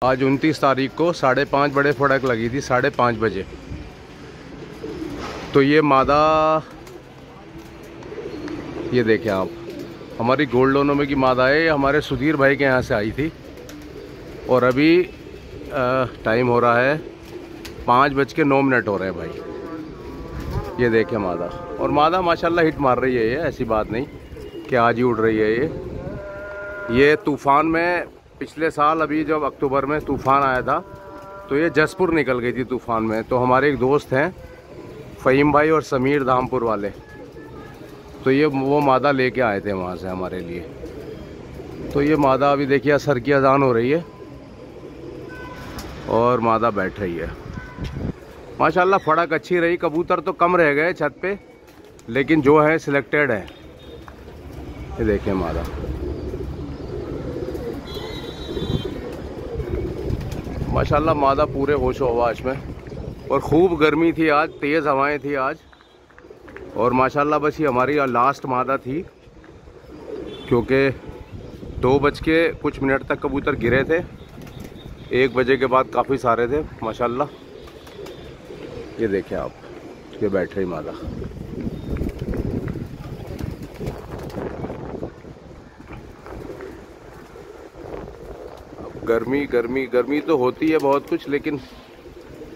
आज 29 तारीख को 5:30 बड़े फड़क लगी थी 5:30 बजे। तो ये मादा, ये देखें आप, हमारी गोल्ड लोनों में की मादा है। हमारे सुधीर भाई के यहाँ से आई थी और अभी टाइम हो रहा है 5:09 हो रहे हैं भाई। ये देखें मादा, और मादा माशाल्लाह हिट मार रही है। ये ऐसी बात नहीं कि आज ही उड़ रही है। ये तूफ़ान में पिछले साल अभी जब अक्टूबर में तूफ़ान आया था तो ये जसपुर निकल गई थी तूफ़ान में। तो हमारे एक दोस्त हैं फ़हीम भाई और समीर धामपुर वाले, तो ये वो मादा लेके आए थे वहाँ से हमारे लिए। तो ये मादा अभी देखिए असर की अजान हो रही है और मादा बैठ रही है। माशाल्लाह फड़क अच्छी रही। कबूतर तो कम रह गए छत पे, लेकिन जो है सिलेक्टेड है। ये देखें मादा, माशाल्लाह मादा पूरे होश व हवास में। और ख़ूब गर्मी थी आज, तेज़ हवाएं थी आज। और माशाल्लाह बस ये हमारी लास्ट मादा थी, क्योंकि 2 बज के कुछ मिनट तक कबूतर गिरे थे। 1 बजे के बाद काफ़ी सारे थे माशाल्लाह। ये देखें आप, ये बैठ रही मादा। गर्मी गर्मी गर्मी तो होती है बहुत कुछ, लेकिन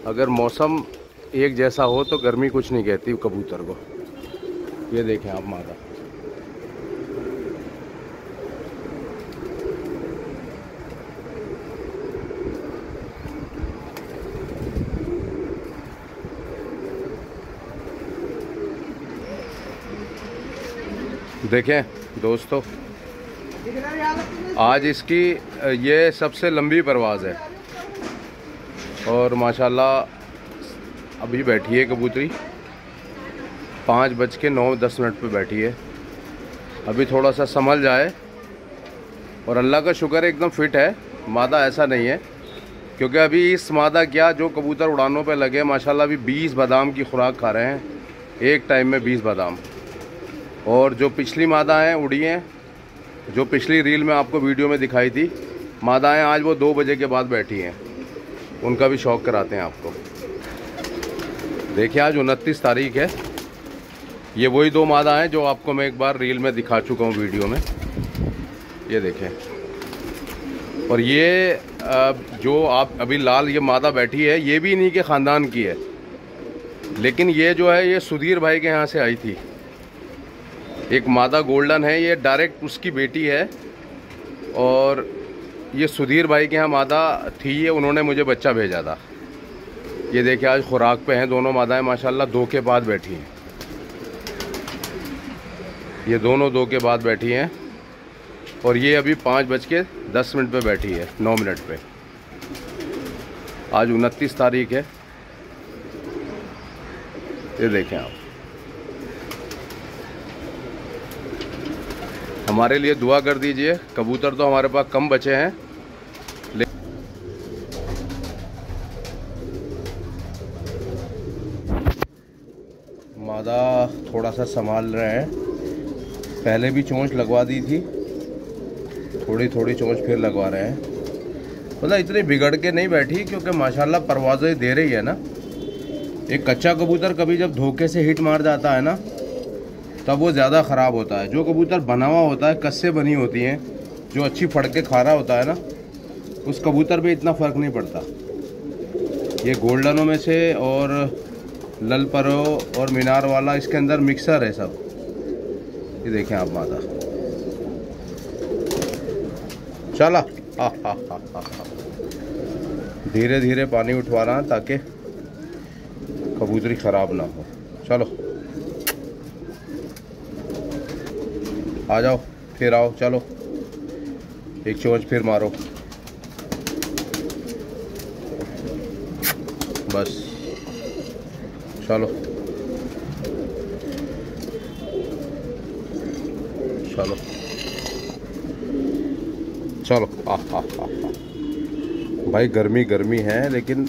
अगर मौसम एक जैसा हो तो गर्मी कुछ नहीं कहती कबूतर को। ये देखें आप मादा, देखें दोस्तों, आज इसकी ये सबसे लंबी परवाज़ है। और माशाल्लाह अभी बैठी है कबूतरी 5:09 पे बैठी है। अभी थोड़ा सा संभल जाए, और अल्लाह का शुक्र है एकदम फिट है मादा। ऐसा नहीं है, क्योंकि अभी इस मादा क्या जो कबूतर उड़ानों पे लगे माशाल्लाह अभी 20 बादाम की खुराक खा रहे हैं एक टाइम में, 20 बादाम। और जो पिछली मादा हैं उड़ी हैं, जो पिछली रील में आपको वीडियो में दिखाई थी मादाएं, आज वो 2 बजे के बाद बैठी हैं। उनका भी शौक़ कराते हैं आपको। देखिए आज 29 तारीख है। ये वही 2 मादा हैं जो आपको मैं एक बार रील में दिखा चुका हूँ वीडियो में। ये देखें। और ये जो आप अभी लाल ये मादा बैठी है, ये भी इन्हीं के ख़ानदान की है, लेकिन ये जो है ये सुधीर भाई के यहाँ से आई थी। एक मादा गोल्डन है, ये डायरेक्ट उसकी बेटी है। और ये सुधीर भाई के यहाँ मादा थी, ये उन्होंने मुझे बच्चा भेजा था। ये देखिए आज खुराक पे हैं दोनों मादाएं माशाल्लाह। 2 के बाद बैठी हैं ये दोनों, 2 के बाद बैठी हैं। और ये अभी 5:10 पे बैठी है, 9 मिनट पे। आज 29 तारीख है। ये देखें आप, हमारे लिए दुआ कर दीजिए। कबूतर तो हमारे पास कम बचे हैं, मादा थोड़ा सा संभाल रहे हैं। पहले भी चोंच लगवा दी थी, थोड़ी थोड़ी चोंच फिर लगवा रहे हैं। मतलब इतनी बिगड़ के नहीं बैठी, क्योंकि माशाल्लाह परवाज़ें दे रही है ना। एक कच्चा कबूतर कभी जब धोखे से हिट मार जाता है ना, तब वो ज़्यादा ख़राब होता है। जो कबूतर बना हुआ होता है, कस्से बनी होती हैं, जो अच्छी फड़के खा रहा होता है ना, उस कबूतर पे इतना फ़र्क नहीं पड़ता। ये गोल्डनों में से और ललपरो और मीनार वाला, इसके अंदर मिक्सर है सब। ये देखें आप मादा, चला धीरे धीरे पानी उठवा रहा है ताकि कबूतरी ख़राब ना हो। चलो आ जाओ, फिर आओ, चलो एक चोंच फिर मारो, बस चलो चलो चलो। भाई गर्मी गर्मी है, लेकिन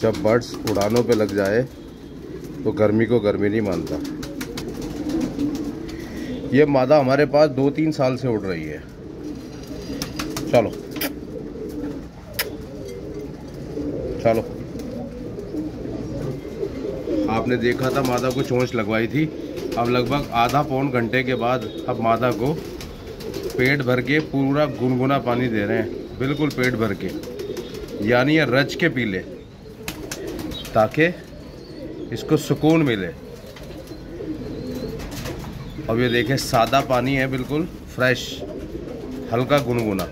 जब बर्ड्स उड़ानों पे लग जाए तो गर्मी को गर्मी नहीं मानता। ये मादा हमारे पास 2-3 साल से उड़ रही है। चलो चलो, आपने देखा था मादा को चोंच लगवाई थी। अब लगभग आधा पौन घंटे के बाद अब मादा को पेट भर के पूरा गुनगुना पानी दे रहे हैं, बिल्कुल पेट भर के, यानी ये रज के पी ले ताकि इसको सुकून मिले। अब ये देखें सादा पानी है, बिल्कुल फ्रेश, हल्का गुनगुना।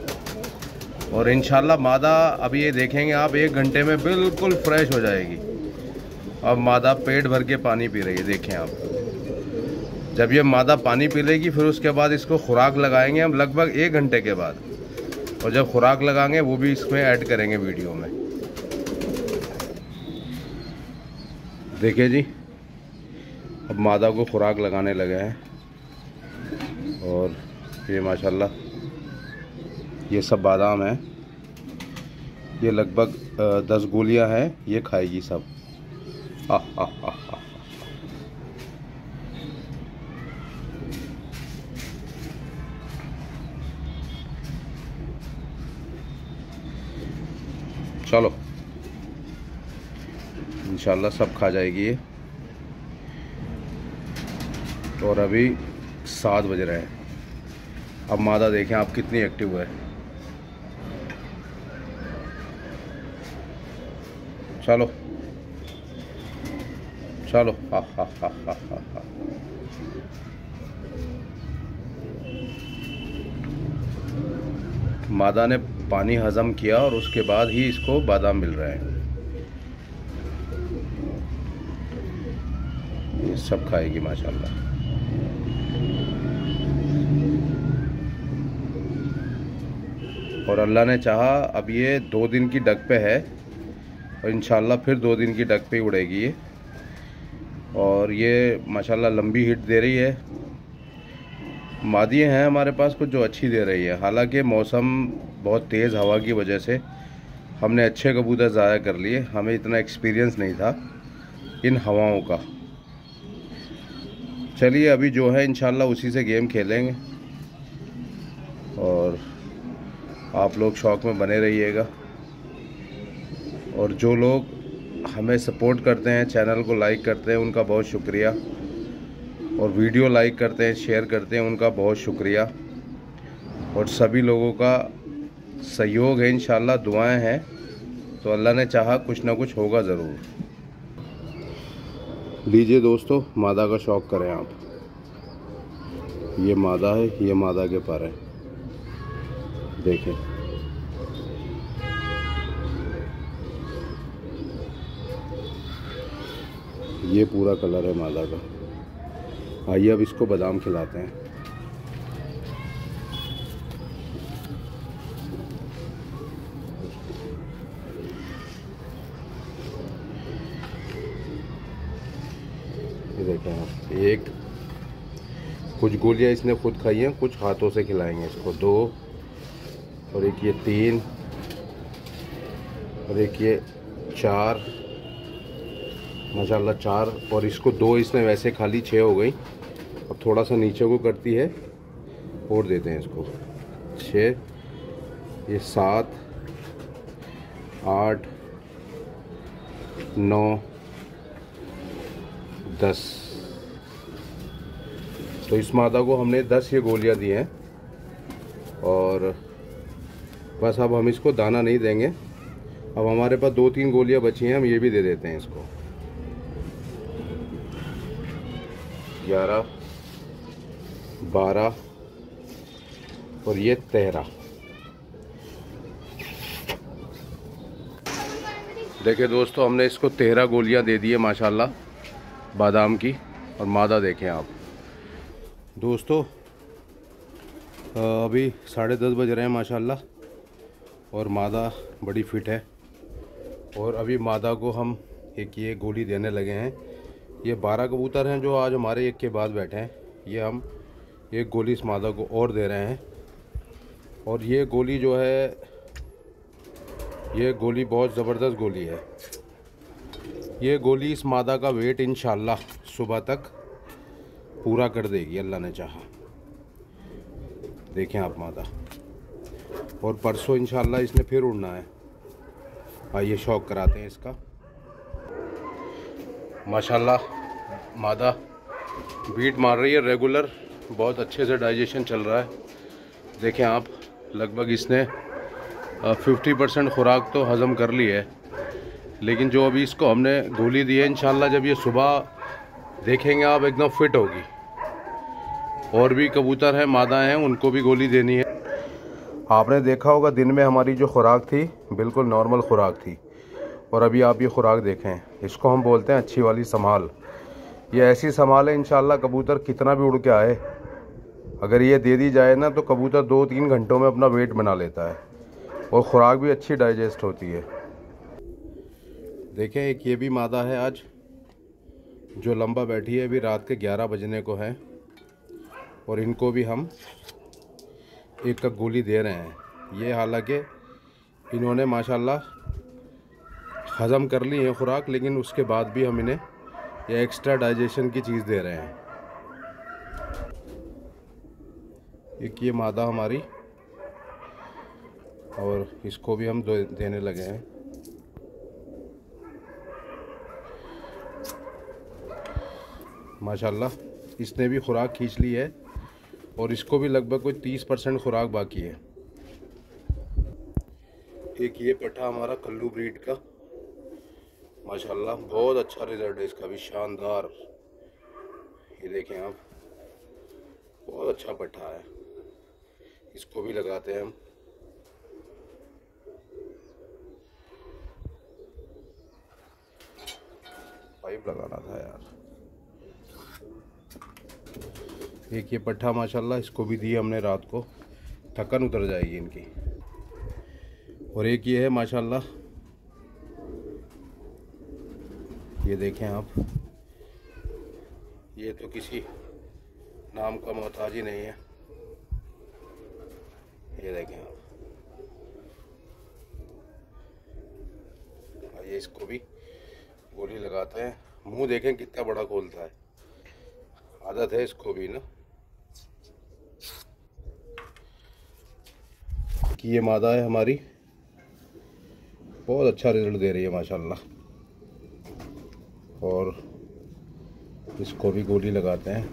और इंशाल्लाह मादा अभी ये देखेंगे आप 1 घंटे में बिल्कुल फ्रेश हो जाएगी। अब मादा पेट भर के पानी पी रही है, देखें आप। जब ये मादा पानी पी लेगी फिर उसके बाद इसको खुराक लगाएंगे हम लगभग 1 घंटे के बाद। और जब खुराक लगाएंगे वो भी इसमें ऐड करेंगे वीडियो में। देखिए जी, अब मादा को खुराक लगाने लगे हैं। और ये माशाल्लाह ये सब बादाम है, ये लगभग 10 गोलियां हैं, ये खाएगी सब। चलो इंशाल्लाह सब खा जाएगी ये। और अभी 7 बज रहे हैं। अब मादा देखें आप कितनी एक्टिव है। चलो चलो, हा हा हा हा हा हा। मादा ने पानी हजम किया और उसके बाद ही इसको बादाम मिल रहे हैं। ये सब खाएगी माशाल्लाह। और अल्लाह ने चाहा अब ये 2 दिन की डग पे है और इंशाल्लाह फिर 2 दिन की डग पे ही उड़ेगी ये। और ये माशाल्लाह लंबी हिट दे रही है। मादियाँ हैं हमारे पास कुछ जो अच्छी दे रही है। हालांकि मौसम बहुत तेज़ हवा की वजह से हमने अच्छे कबूतर ज़ाया कर लिए, हमें इतना एक्सपीरियंस नहीं था इन हवाओं का। चलिए अभी जो है इंशाल्लाह उसी से गेम खेलेंगे। और आप लोग शौक़ में बने रहिएगा। और जो लोग हमें सपोर्ट करते हैं, चैनल को लाइक करते हैं, उनका बहुत शुक्रिया। और वीडियो लाइक करते हैं, शेयर करते हैं, उनका बहुत शुक्रिया। और सभी लोगों का सहयोग है, इंशाल्लाह दुआएं हैं, तो अल्लाह ने चाहा कुछ ना कुछ होगा ज़रूर। लीजिए दोस्तों, मादा का शौक़ करें आप। ये मादा है, ये मादा के पर है, देखें। ये पूरा कलर है मादा का। आइए अब इसको बादाम खिलाते हैं। ये देखें आप, एक कुछ गोलियां इसने खुद खाई हैं, कुछ हाथों से खिलाएंगे इसको। 2 और एक ये 3 और एक ये 4 माशाल्लाह 4। और इसको 2 इसने वैसे खा ली, 6 हो गई। अब थोड़ा सा नीचे को करती है और देते हैं इसको। 6, ये 7, 8, 9, 10। तो इस मादा को हमने 10 ये गोलियां दी हैं। और बस अब हम इसको दाना नहीं देंगे। अब हमारे पास 2-3 गोलियां बची हैं, हम ये भी दे देते हैं इसको। 11, 12 और ये 13। देखिए दोस्तों, हमने इसको 13 गोलियां दे दी है माशाल्लाह बादाम की। और मादा देखें आप दोस्तों, अभी 10:30 बज रहे हैं माशाल्लाह। और मादा बड़ी फिट है। और अभी मादा को हम एक ये गोली देने लगे हैं। ये 12 कबूतर हैं जो आज हमारे एक के बाद बैठे हैं। ये हम एक गोली इस मादा को और दे रहे हैं। और ये गोली जो है, ये गोली बहुत ज़बरदस्त गोली है। ये गोली इस मादा का वेट इंशाल्लाह सुबह तक पूरा कर देगी, अल्लाह ने चाहा। देखें आप मादा। और परसों इंशाल्लाह इसने फिर उड़ना है। आइए शौक कराते हैं इसका। माशाल्लाह मादा बीट मार रही है रेगुलर, बहुत अच्छे से डाइजेशन चल रहा है। देखें आप, लगभग इसने 50% खुराक तो हज़म कर ली है, लेकिन जो अभी इसको हमने गोली दी है, इंशाल्लाह जब ये सुबह देखेंगे आप एकदम फिट होगी। और भी कबूतर हैं, मादाएं हैं, उनको भी गोली देनी है। आपने देखा होगा दिन में हमारी जो खुराक थी बिल्कुल नॉर्मल खुराक थी, और अभी आप ये खुराक देखें, इसको हम बोलते हैं अच्छी वाली संभाल। ये ऐसी संभाल है इंशाल्लाह कबूतर कितना भी उड़ के आए, अगर ये दे दी जाए ना तो कबूतर 2-3 घंटों में अपना वेट बना लेता है, और ख़ुराक भी अच्छी डाइजेस्ट होती है। देखें एक ये भी मादा है आज जो लंबा बैठी है, अभी रात के 11 बजने को है, और इनको भी हम एक का गोली दे रहे हैं। ये हालांकि इन्होंने माशाल्लाह हज़म कर ली है खुराक, लेकिन उसके बाद भी हम इन्हें ये एक्स्ट्रा डाइजेशन की चीज़ दे रहे हैं। एक ये मादा हमारी, और इसको भी हम देने लगे हैं। माशाल्लाह इसने भी खुराक खींच ली है, और इसको भी लगभग कोई 30% खुराक बाकी है। एक ये पट्ठा हमारा कल्लू ब्रीड का, माशाल्लाह बहुत अच्छा रिजल्ट है इसका भी, शानदार। ये देखें आप, बहुत अच्छा पट्ठा है। इसको भी लगाते हैं हम। पाइप लगाना था यार। एक ये पट्ठा माशाल्लाह, इसको भी दिया हमने रात को, थकन उतर जाएगी इनकी। और एक ये है माशाल्लाह, ये देखें आप, ये तो किसी नाम का मोहताज ही नहीं है। ये देखें आप, आइए इसको भी गोली लगाते हैं। मुंह देखें कितना बड़ा खोलता है, आदत है इसको भी ना। कि ये मादा है हमारी, बहुत अच्छा रिजल्ट दे रही है माशाल्लाह, और इसको भी गोली लगाते हैं।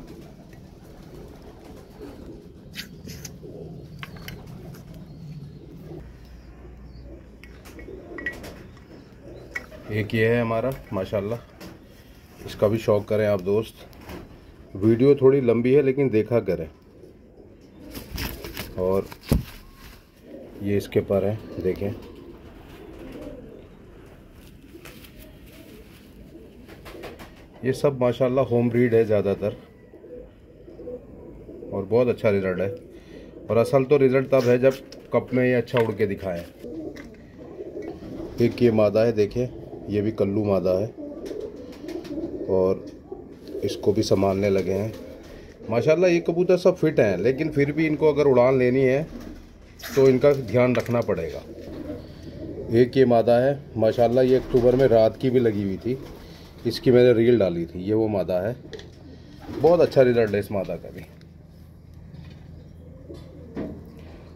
एक ये है हमारा माशाल्लाह, इसका भी शौक करें आप दोस्त। वीडियो थोड़ी लंबी है लेकिन देखा करें। और ये इसके पर है, देखें। ये सब माशाल्लाह होम ब्रीड है ज़्यादातर, और बहुत अच्छा रिज़ल्ट है। और असल तो रिज़ल्ट तब है जब कप में ये अच्छा उड़ के दिखाएं। एक ये मादा है, देखें, ये भी कल्लू मादा है, और इसको भी संभालने लगे हैं। माशाल्लाह ये कबूतर सब फिट हैं, लेकिन फिर भी इनको अगर उड़ान लेनी है तो इनका ध्यान रखना पड़ेगा। एक ये मादा है माशाल्लाह, ये अक्टूबर में रात की भी लगी हुई थी, इसकी मैंने रील डाली थी। ये वो मादा है, बहुत अच्छा रिजल्ट है इस मादा का भी।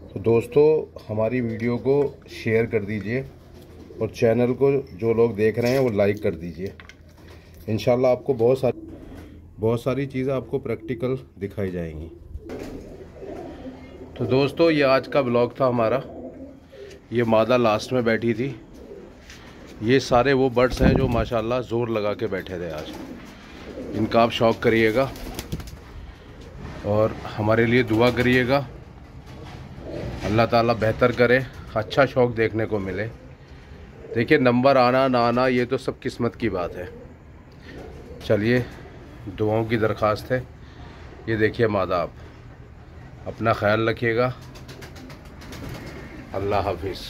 तो दोस्तों हमारी वीडियो को शेयर कर दीजिए, और चैनल को जो लोग देख रहे हैं वो लाइक कर दीजिए। इंशाल्लाह आपको बहुत सारी चीज़ें आपको प्रैक्टिकल दिखाई जाएंगी। तो दोस्तों ये आज का ब्लॉग था हमारा। ये मादा लास्ट में बैठी थी। ये सारे वो बर्ड्स हैं जो माशाल्लाह ज़ोर लगा के बैठे थे आज। इनका आप शौक़ करिएगा और हमारे लिए दुआ करिएगा। अल्लाह ताला बेहतर करे, अच्छा शौक़ देखने को मिले। देखिए नंबर आना ना आना ये तो सब किस्मत की बात है। चलिए दुआओं की दरख्वास्त है। ये देखिए मादा, आप अपना ख्याल रखिएगा। अल्लाह हाफिज़।